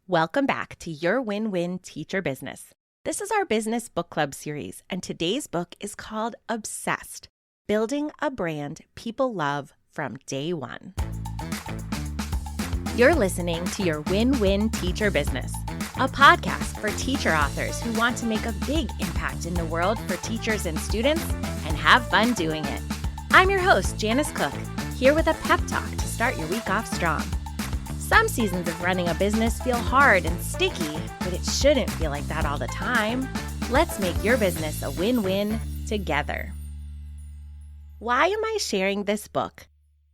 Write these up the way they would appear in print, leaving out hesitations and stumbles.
Welcome back to Your Win-Win Teacher Business. This is our business book club series, and today's book is called Obsessed, Building a Brand People Love from Day One. You're listening to Your Win-Win Teacher Business, a podcast for teacher authors who want to make a big impact in the world for teachers and students and have fun doing it. I'm your host, Janice Cook, here with a pep talk to start your week off strong. Some seasons of running a business feel hard and sticky, but it shouldn't feel like that all the time. Let's make your business a win-win together. Why am I sharing this book?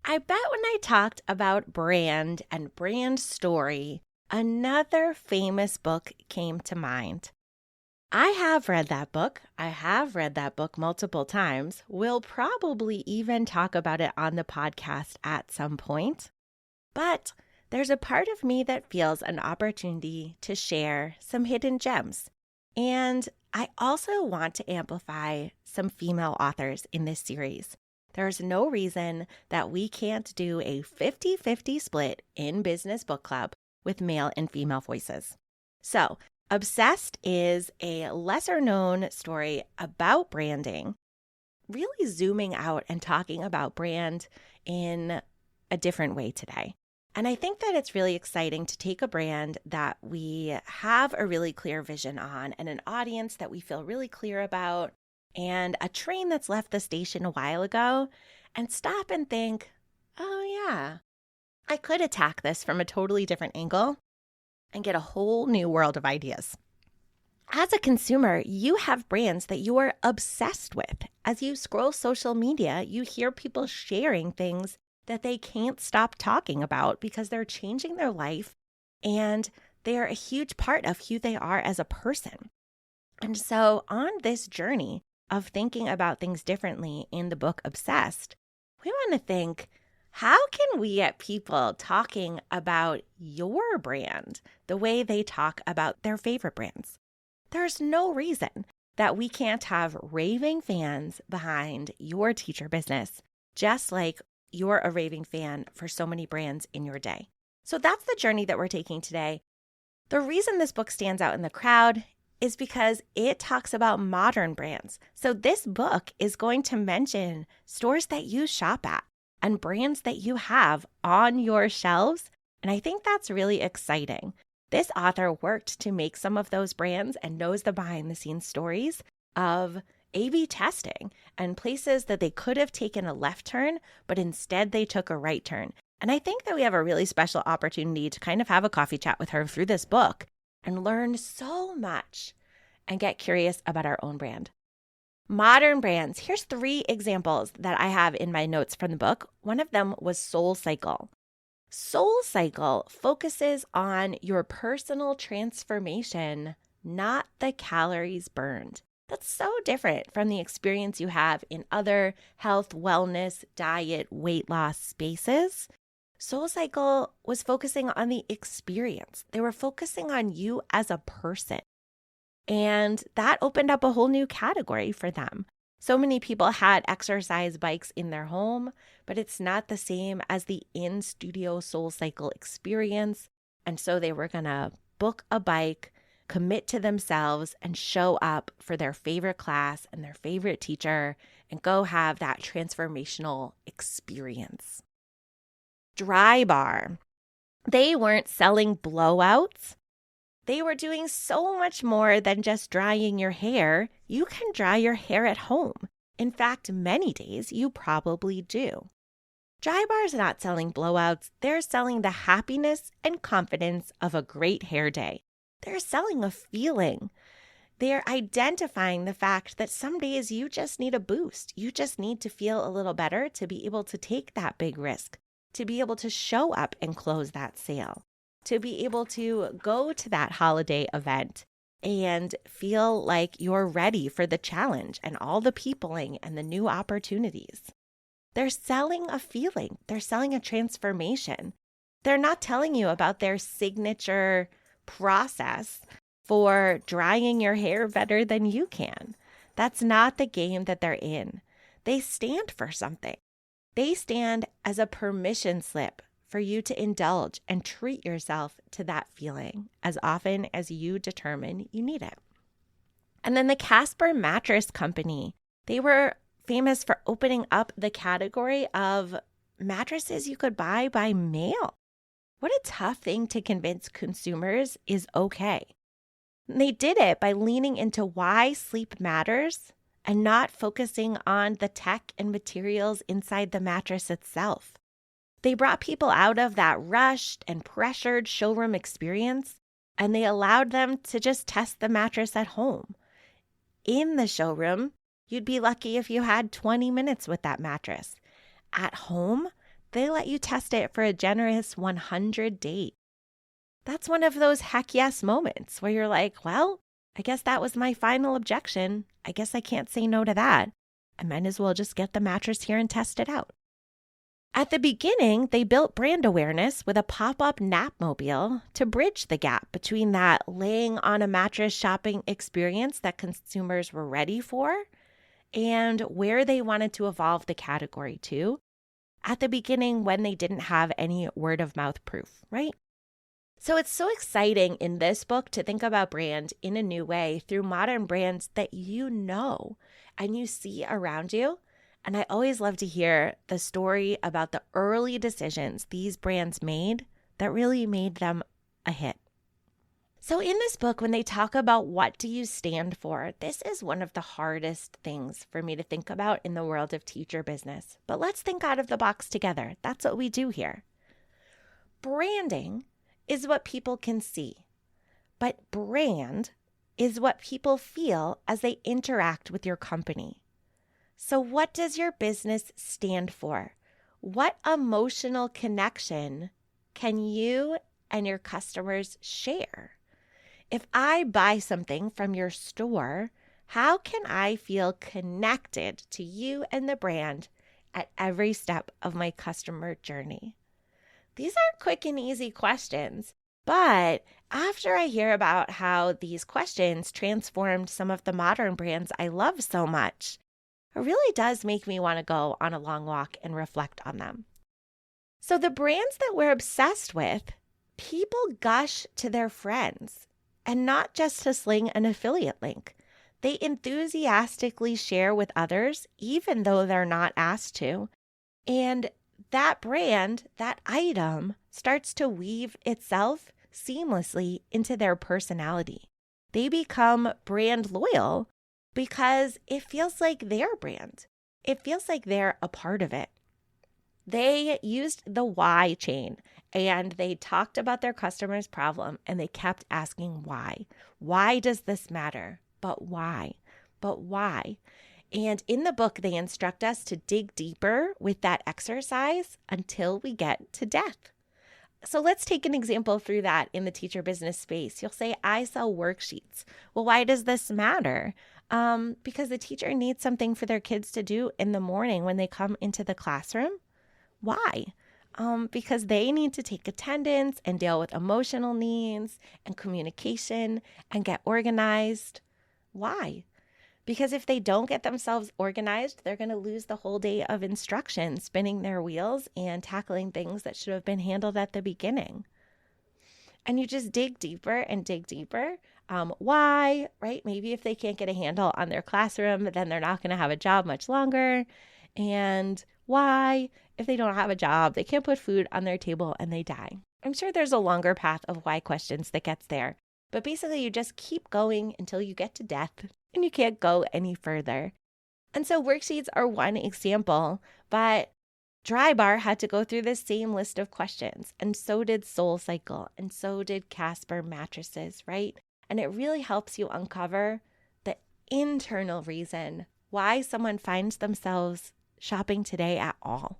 I bet when I talked about brand and brand story, another famous book came to mind. I have read that book. I have read that book multiple times. We'll probably even talk about it on the podcast at some point. But there's a part of me that feels an opportunity to share some hidden gems. And I also want to amplify some female authors in this series. There's no reason that we can't do a 50-50 split in Business Book Club with male and female voices. So, Obsessed is a lesser-known story about branding, really zooming out and talking about brand in a different way today. And I think that it's really exciting to take a brand that we have a really clear vision on and an audience that we feel really clear about and a train that's left the station a while ago and stop and think, oh yeah, I could attack this from a totally different angle and get a whole new world of ideas. As a consumer, you have brands that you are obsessed with. As you scroll social media, you hear people sharing things that they can't stop talking about because they're changing their life and they're a huge part of who they are as a person. And so on this journey of thinking about things differently in the book Obsessed, we want to think, how can we get people talking about your brand the way they talk about their favorite brands? There's no reason that we can't have raving fans behind your teacher business, just like you're a raving fan for so many brands in your day. So that's the journey that we're taking today. The reason this book stands out in the crowd is because it talks about modern brands. So this book is going to mention stores that you shop at and brands that you have on your shelves. And I think that's really exciting. This author worked to make some of those brands and knows the behind the scenes stories of A/B testing and places that they could have taken a left turn, but instead they took a right turn. And I think that we have a really special opportunity to kind of have a coffee chat with her through this book and learn so much and get curious about our own brand. Modern brands. Here's 3 examples that I have in my notes from the book. One of them was SoulCycle. SoulCycle focuses on your personal transformation, not the calories burned. That's so different from the experience you have in other health, wellness, diet, weight loss spaces. SoulCycle was focusing on the experience. They were focusing on you as a person. And that opened up a whole new category for them. So many people had exercise bikes in their home, but it's not the same as the in-studio SoulCycle experience. And so they were going to book a bike, commit to themselves, and show up for their favorite class and their favorite teacher and go have that transformational experience. Dry Bar. They weren't selling blowouts. They were doing so much more than just drying your hair. You can dry your hair at home. In fact, many days you probably do. Dry Bar's not selling blowouts. They're selling the happiness and confidence of a great hair day. They're selling a feeling. They're identifying the fact that some days you just need a boost. You just need to feel a little better to be able to take that big risk, to be able to show up and close that sale, to be able to go to that holiday event and feel like you're ready for the challenge and all the peopling and the new opportunities. They're selling a feeling. They're selling a transformation. They're not telling you about their signature process for drying your hair better than you can. That's not the game that they're in. They stand for something. They stand as a permission slip for you to indulge and treat yourself to that feeling as often as you determine you need it. And then the Casper Mattress Company, they were famous for opening up the category of mattresses you could buy by mail. What a tough thing to convince consumers is okay. And they did it by leaning into why sleep matters and not focusing on the tech and materials inside the mattress itself. They brought people out of that rushed and pressured showroom experience, and they allowed them to just test the mattress at home. In the showroom, you'd be lucky if you had 20 minutes with that mattress. At home, they let you test it for a generous 100 days. That's one of those heck yes moments where you're like, well, I guess that was my final objection. I guess I can't say no to that. I might as well just get the mattress here and test it out. At the beginning, they built brand awareness with a pop-up napmobile to bridge the gap between that laying on a mattress shopping experience that consumers were ready for and where they wanted to evolve the category to at the beginning when they didn't have any word of mouth proof, right? So it's so exciting in this book to think about brand in a new way through modern brands that you know and you see around you. And I always love to hear the story about the early decisions these brands made that really made them a hit. So in this book, when they talk about what do you stand for, this is one of the hardest things for me to think about in the world of teacher business. But let's think out of the box together. That's what we do here. Branding is what people can see, but brand is what people feel as they interact with your company. So what does your business stand for? What emotional connection can you and your customers share? If I buy something from your store, how can I feel connected to you and the brand at every step of my customer journey? These aren't quick and easy questions, but after I hear about how these questions transformed some of the modern brands I love so much, it really does make me want to go on a long walk and reflect on them. So the brands that we're obsessed with, people gush to their friends, and not just to sling an affiliate link. They enthusiastically share with others, even though they're not asked to. And that brand, that item, starts to weave itself seamlessly into their personality. They become brand loyal because it feels like their brand. It feels like they're a part of it. They used the why chain and they talked about their customer's problem and they kept asking why. Why does this matter? But why? But why? And in the book, they instruct us to dig deeper with that exercise until we get to death. So let's take an example through that in the teacher business space. You'll say, I sell worksheets. Well, why does this matter? Because the teacher needs something for their kids to do in the morning when they come into the classroom. Why? Because they need to take attendance and deal with emotional needs and communication and get organized. Why? Because if they don't get themselves organized, they're going to lose the whole day of instruction, spinning their wheels and tackling things that should have been handled at the beginning. And you just dig deeper and dig deeper. Why, right? Maybe if they can't get a handle on their classroom, then they're not going to have a job much longer. And why? If they don't have a job, they can't put food on their table and they die. I'm sure there's a longer path of why questions that gets there. But basically, you just keep going until you get to death and you can't go any further. And so worksheets are one example, but Drybar had to go through the same list of questions, and so did SoulCycle, and so did Casper mattresses, right? And it really helps you uncover the internal reason why someone finds themselves shopping today at all.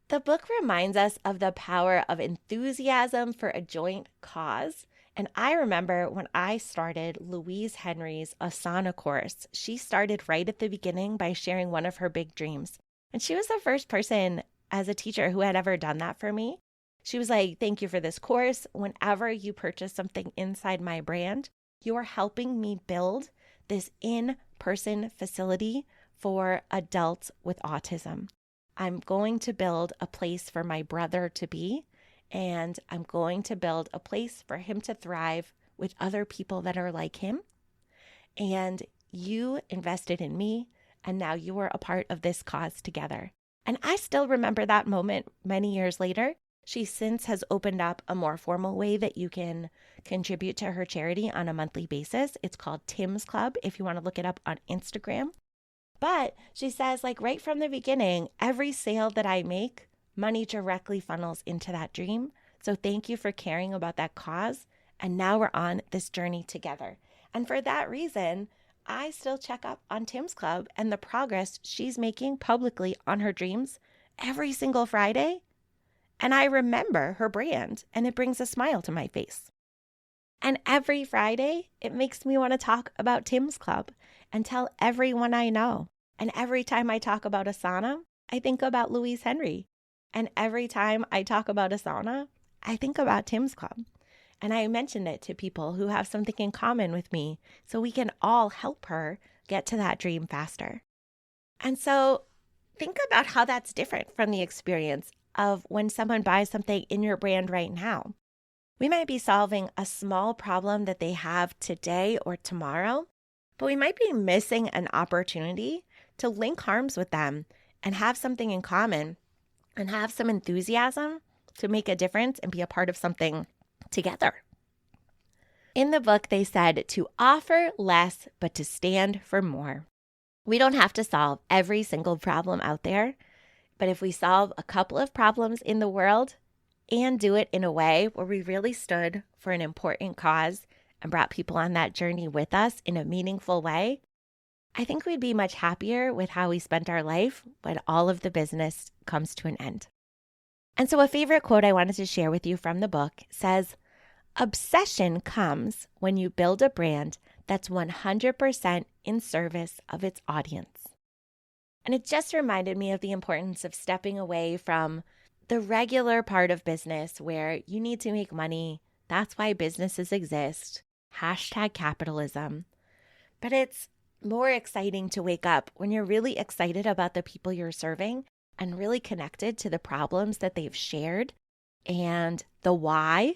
The book reminds us of the power of enthusiasm for a joint cause. And I remember when I started Louise Henry's Asana course, she started right at the beginning by sharing one of her big dreams. And she was the first person as a teacher who had ever done that for me. She was like, thank you for this course. Whenever you purchase something inside my brand, you are helping me build this in-person facility for adults with autism. I'm going to build a place for my brother to be, and I'm going to build a place for him to thrive with other people that are like him. And you invested in me, and now you are a part of this cause together. And I still remember that moment many years later. She since has opened up a more formal way that you can contribute to her charity on a monthly basis. It's called Tim's Club, if you want to look it up on Instagram. But she says, like right from the beginning, every sale that I make, money directly funnels into that dream. So thank you for caring about that cause. And now we're on this journey together. And for that reason, I still check up on Tim's Club and the progress she's making publicly on her dreams every single Friday. And I remember her brand, and it brings a smile to my face. And every Friday, it makes me want to talk about Tim's Club and tell everyone I know. And every time I talk about Asana, I think about Louise Henry. And every time I talk about Asana, I think about Tim's Club. And I mention it to people who have something in common with me so we can all help her get to that dream faster. And so think about how that's different from the experience of when someone buys something in your brand right now. We might be solving a small problem that they have today or tomorrow, but we might be missing an opportunity to link arms with them and have something in common and have some enthusiasm to make a difference and be a part of something together. In the book, they said to offer less, but to stand for more. We don't have to solve every single problem out there, but if we solve a couple of problems in the world and do it in a way where we really stood for an important cause and brought people on that journey with us in a meaningful way, I think we'd be much happier with how we spent our life when all of the business comes to an end. And so a favorite quote I wanted to share with you from the book says, "Obsession comes when you build a brand that's 100% in service of its audience." And it just reminded me of the importance of stepping away from the regular part of business where you need to make money. That's why businesses exist. #capitalism. But it's more exciting to wake up when you're really excited about the people you're serving and really connected to the problems that they've shared and the why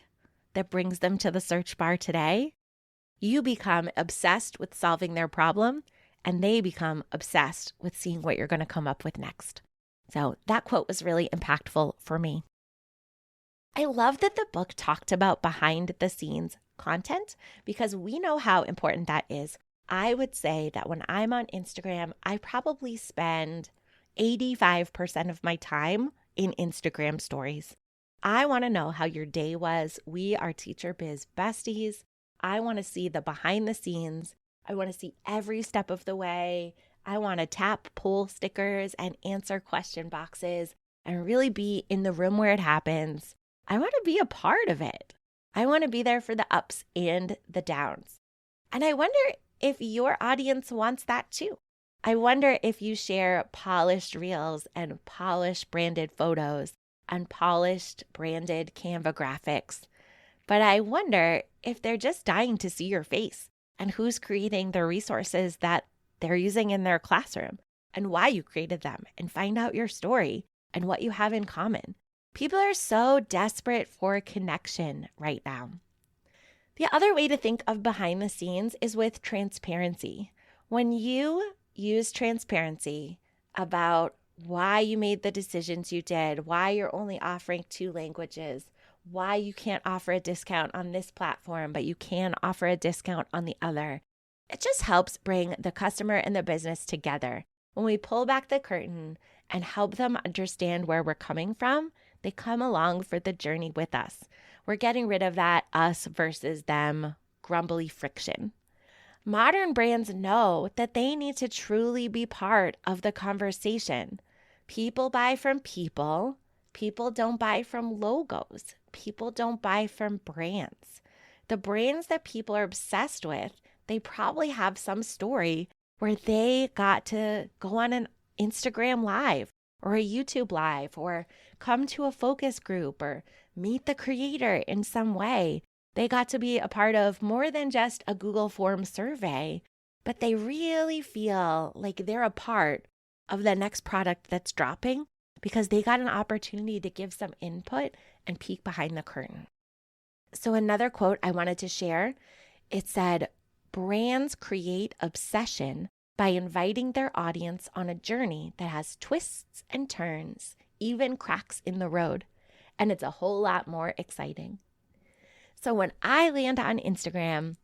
that brings them to the search bar today. You become obsessed with solving their problem, and they become obsessed with seeing what you're going to come up with next. So that quote was really impactful for me. I love that the book talked about behind the scenes content because we know how important that is. I would say that when I'm on Instagram, I probably spend 85% of my time in Instagram stories. I want to know how your day was. We are Teacher Biz besties. I want to see the behind the scenes. I want to see every step of the way. I want to tap poll stickers and answer question boxes and really be in the room where it happens. I want to be a part of it. I want to be there for the ups and the downs. And I wonder if your audience wants that too. I wonder if you share polished reels and polished branded photos and polished branded Canva graphics. But I wonder if they're just dying to see your face and who's creating the resources that they're using in their classroom and why you created them, and find out your story and what you have in common. People are so desperate for connection right now. The other way to think of behind the scenes is with transparency. When you use transparency about why you made the decisions you did, why you're only offering 2 languages, why you can't offer a discount on this platform, but you can offer a discount on the other, it just helps bring the customer and the business together. When we pull back the curtain and help them understand where we're coming from, they come along for the journey with us. We're getting rid of that us versus them grumbly friction. Modern brands know that they need to truly be part of the conversation. People buy from people. People don't buy from logos. People don't buy from brands. The brands that people are obsessed with, they probably have some story where they got to go on an Instagram live or a YouTube live or come to a focus group or meet the creator in some way. They got to be a part of more than just a Google Form survey, but they really feel like they're a part of the next product that's dropping because they got an opportunity to give some input and peek behind the curtain. So another quote I wanted to share, it said, brands create obsession by inviting their audience on a journey that has twists and turns, even cracks in the road, and it's a whole lot more exciting. So when I land on Instagram,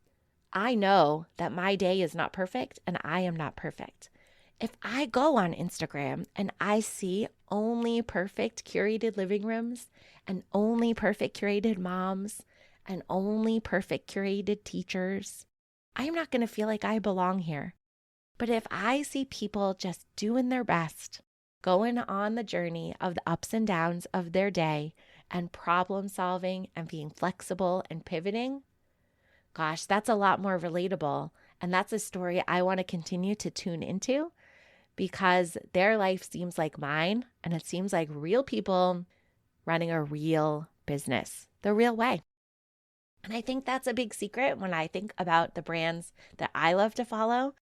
I know that my day is not perfect and I am not perfect. If I go on Instagram and I see only perfect curated living rooms and only perfect curated moms and only perfect curated teachers, I'm not going to feel like I belong here. But if I see people just doing their best, going on the journey of the ups and downs of their day and problem solving and being flexible and pivoting, gosh, that's a lot more relatable. And that's a story I want to continue to tune into, because their life seems like mine, and it seems like real people running a real business the real way. And I think that's a big secret when I think about the brands that I love to follow.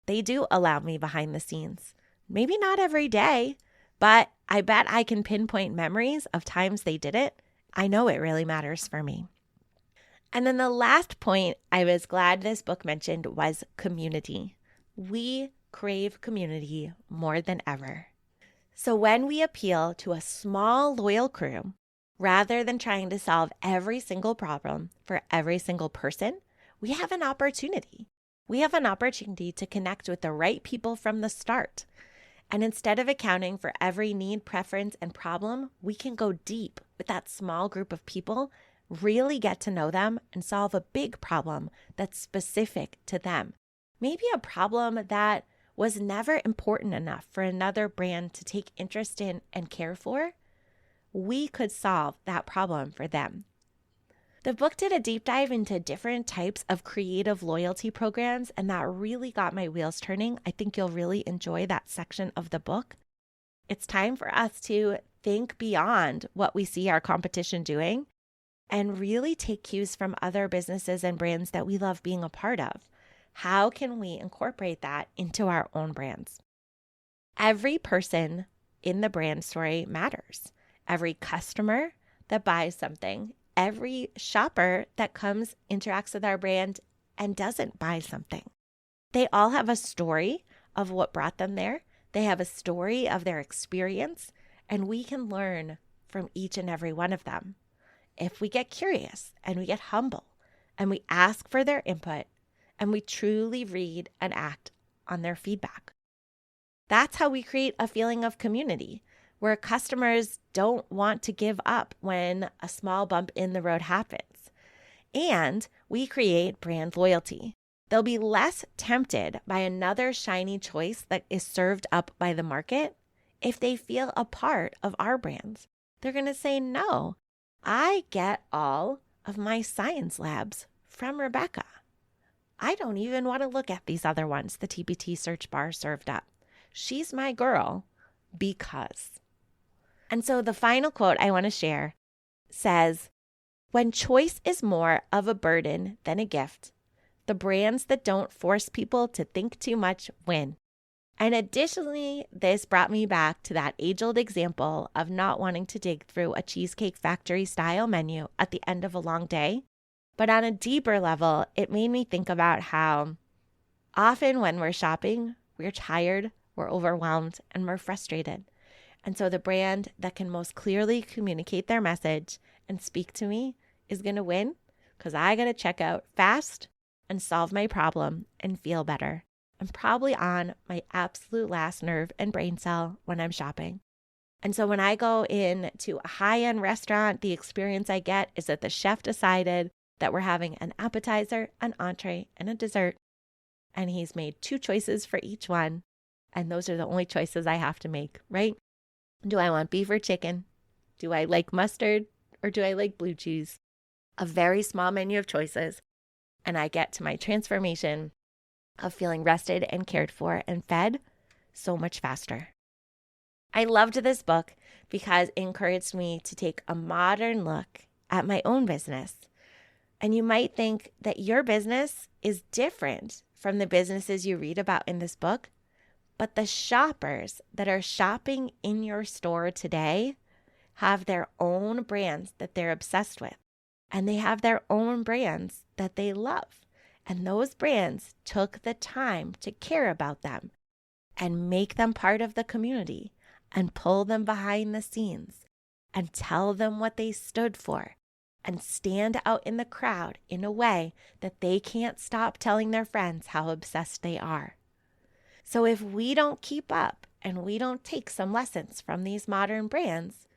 They do allow me behind the scenes. Maybe not every day, but I bet I can pinpoint memories of times they did it. I know it really matters for me. And then the last point I was glad this book mentioned was community. We crave community more than ever. So when we appeal to a small, loyal crew, rather than trying to solve every single problem for every single person, we have an opportunity. We have an opportunity to connect with the right people from the start. And instead of accounting for every need, preference, and problem, we can go deep with that small group of people, really get to know them, and solve a big problem that's specific to them. Maybe a problem that was never important enough for another brand to take interest in and care for. We could solve that problem for them. The book did a deep dive into different types of creative loyalty programs, and that really got my wheels turning. I think you'll really enjoy that section of the book. It's time for us to think beyond what we see our competition doing and really take cues from other businesses and brands that we love being a part of. How can we incorporate that into our own brands? Every person in the brand story matters. Every customer that buys something, every shopper that comes, interacts with our brand and doesn't buy something. They all have a story of what brought them there. They have a story of their experience, and we can learn from each and every one of them. If we get curious and we get humble and we ask for their input and we truly read and act on their feedback. That's how we create a feeling of community, where customers don't want to give up when a small bump in the road happens. And we create brand loyalty. They'll be less tempted by another shiny choice that is served up by the market if they feel a part of our brands. They're going to say, no, I get all of my science labs from Rebecca. I don't even want to look at these other ones the TPT search bar served up. She's my girl because. And so the final quote I want to share says, when choice is more of a burden than a gift, the brands that don't force people to think too much win. And additionally, this brought me back to that age-old example of not wanting to dig through a Cheesecake Factory style menu at the end of a long day. But on a deeper level, it made me think about how often when we're shopping, we're tired, we're overwhelmed, and we're frustrated. And so the brand that can most clearly communicate their message and speak to me is going to win, because I got to check out fast and solve my problem and feel better. I'm probably on my absolute last nerve and brain cell when I'm shopping. And so when I go in to a high-end restaurant, the experience I get is that the chef decided that we're having an appetizer, an entree, and a dessert. And he's made 2 choices for each one. And those are the only choices I have to make, right? Do I want beef or chicken? Do I like mustard or do I like blue cheese? A very small menu of choices. And I get to my transformation of feeling rested and cared for and fed so much faster. I loved this book because it encouraged me to take a modern look at my own business. And you might think that your business is different from the businesses you read about in this book, But the shoppers that are shopping in your store today have their own brands that they're obsessed with, and they have their own brands that they love. And those brands took the time to care about them and make them part of the community and pull them behind the scenes and tell them what they stood for and stand out in the crowd in a way that they can't stop telling their friends how obsessed they are. So if we don't keep up and we don't take some lessons from these modern brands,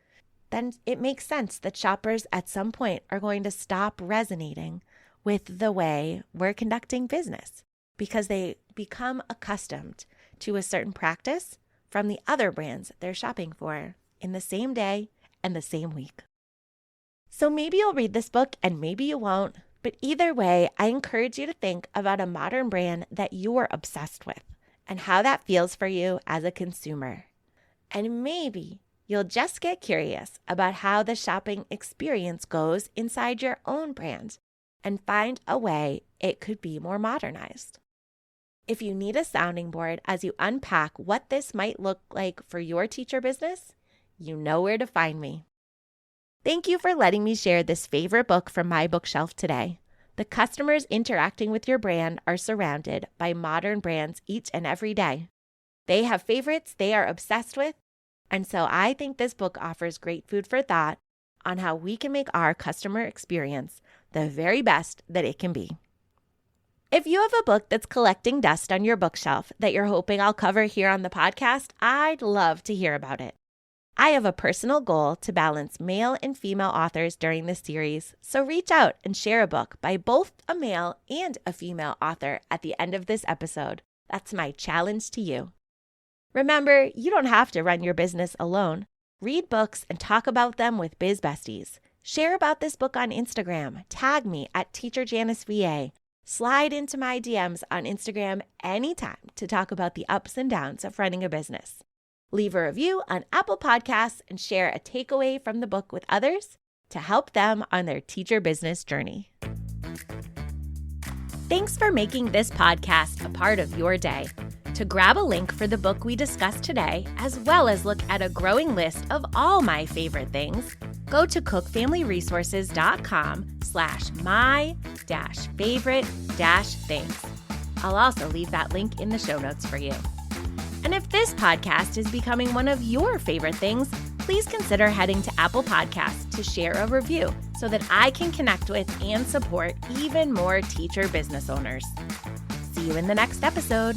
then it makes sense that shoppers at some point are going to stop resonating with the way we're conducting business because they become accustomed to a certain practice from the other brands they're shopping for in the same day and the same week. So maybe you'll read this book and maybe you won't, but either way, I encourage you to think about a modern brand that you are obsessed with and how that feels for you as a consumer. And maybe you'll just get curious about how the shopping experience goes inside your own brand and find a way it could be more modernized. If you need a sounding board as you unpack what this might look like for your teacher business, you know where to find me. Thank you for letting me share this favorite book from my bookshelf today. The customers interacting with your brand are surrounded by modern brands each and every day. They have favorites they are obsessed with, and so I think this book offers great food for thought on how we can make our customer experience the very best that it can be. If you have a book that's collecting dust on your bookshelf that you're hoping I'll cover here on the podcast, I'd love to hear about it. I have a personal goal to balance male and female authors during this series, so reach out and share a book by both a male and a female author at the end of this episode. That's my challenge to you. Remember, you don't have to run your business alone. Read books and talk about them with Biz Besties. Share about this book on Instagram. Tag me at TeacherJaniceVA. Slide into my DMs on Instagram anytime to talk about the ups and downs of running a business. Leave a review on Apple Podcasts and share a takeaway from the book with others to help them on their teacher business journey. Thanks for making this podcast a part of your day. To grab a link for the book we discussed today, as well as look at a growing list of all my favorite things, go to cookfamilyresources.com/my-favorite-things. I'll also leave that link in the show notes for you. And if this podcast is becoming one of your favorite things, please consider heading to Apple Podcasts to share a review so that I can connect with and support even more teacher business owners. See you in the next episode.